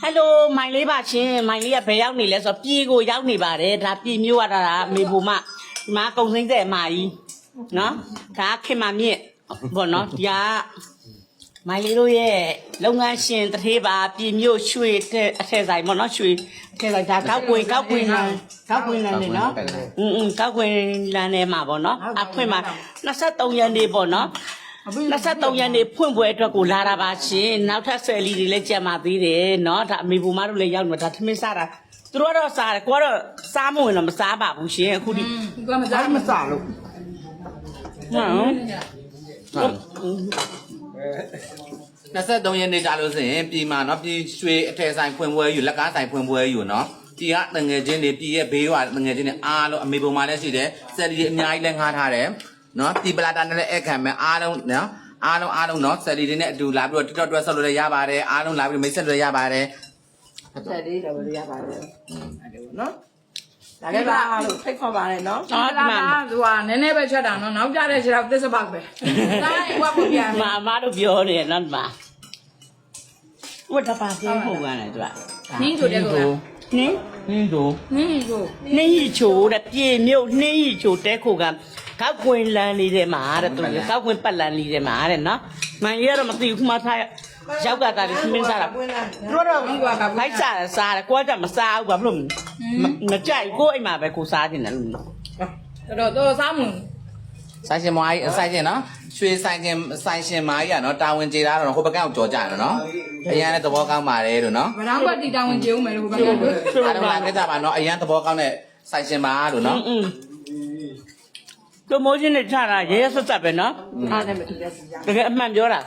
Hello မိုင်လေးပါရှင်မိုင်လေးကဘယ်ရောက်နေလဲဆိုတော့ပြည်ကိုရောက်နေပါတယ်ဒါပြည်မျိုးရတာမေဖို့မဒီမှာကုံစိမ့်တဲ့အမကြီးနော်ဒါခင်မမြင့်ဘောနော်ဒီကမိုင်လေးတို့ရဲ့လုပ်ငန်းရှင်တထေးပါပြည်မျိုးရွှေအထက်ဆိုင်ပေါ့နော်ရွှေအထက်ဆိုင်ဒါကောက်ကွင်းလမ်းနေနော်ကောက်ကွင်းလမ်းထဲမှာပေါ့နော်အခွင့်မှာ23ရက်နေ့ပေါ့နော်23ရက်နေ့ဖွင့်ပွဲအတွက်ကိုလာတာပါရှင်နောက်ထပ်10လီတွေလည်းကြံပါသေးတယ်เนาะဒါအမေဘူမတို့လည်းရောက်နေဒါသမင်းစားတာသူတို့ကတော့စားတယ်ကိုကတော့စားမဝင်တော့မစားပါဘူးရှင်အခုဒီကိုမစားလို့23ရက်နေ့ကြာလို့ဆိုရင်ပြည်မှာเนาะပြည်ရွှေအထည်ဆိုင်ဖွင့်ပွဲယူလက်ကားဆိုင်ဖွင့်ပွဲယူเนาะပြည်ကတငယ်ချင်းတွေပြည်ရဲ့ဘေးရွာတငယ်ချင်းတွေအားလုံးအမေပုံမှာလည်းရှိတယ်စက်လီတွေအများကြီးလည်းငှားထားတယ်နော်ဒီပလာတာနဲ့လည်းအခမ်းမဲ့အားလုံးနော်အားလုံးနော်ဆယ်လီတွေနဲ့အတူလာပြီးတော့ TikTok တွဲဆက်လို့လည်းရပါတယ်အားလုံးလာပြီးမိတ်ဆက်လို့ရပါတယ်ဆက်လေးတော့ရပါတယ်နော်ဒါလည်းပါလို့ဖိတ်ခေါ်ပါတယ်နော်ဒီမှာသူကနည်းနည်းပဲချက်တာနော်နောက်ကြတဲ့ချက်တော့သစ္စာပေါက်ပဲဒါရင်ဝတ်ဖို့ပြန်မတို့ပြောတယ်နော်ဒီမှာဝတ်တပါပြင်းဖို့ကနေသူကနင်းချိုတဲ့ကောနင်းချိုတဲ့ပြေမြို့နှင်းရီချိုတဲခိုကကောက်ကွင်းလမ်းလေးထဲမှာတဲ့သူကောက်ကွင်းပတ်လမ်းလေးထဲမှာတဲ့နော်မန်ကြီးကတော့မသိဘူးခမထားရောက်ကတာသမင်းစားတာတို့တော့ဖိုက်စားတယ်ကိုကမစားဘူးဘာလို့မကြိုက်ကိုအိမ်မှာပဲကိုစားနေတယ်လို့တော့စားမှုဆိုင်ရှင်မကြီးဆိုင်ရှင်နော်ရွှေဆိုင်ရှင်မကြီးကနော်တာဝန်ကျေတာတော့ဟိုဘက်ကောင်ကြော်ကြတယ်နော်အရန်လည်းသဘောကောင်းပါတယ်လို့နော်ဗရောင်းဘက်တီတာဝန်ကျေဦးမယ်လို့ဟိုဘက်ကအားလုံးလာကြပါနော်အရန်သဘောကောင်းတဲ့ဆိုင်ရှင်ပါလို့နော်တို့မိုးချင်းနဲ့ချတာရဲရဲဆက်ဆက်ပဲနော်အားနဲ့မတူတဲ့စီတကယ်အမှန်ပြောတာ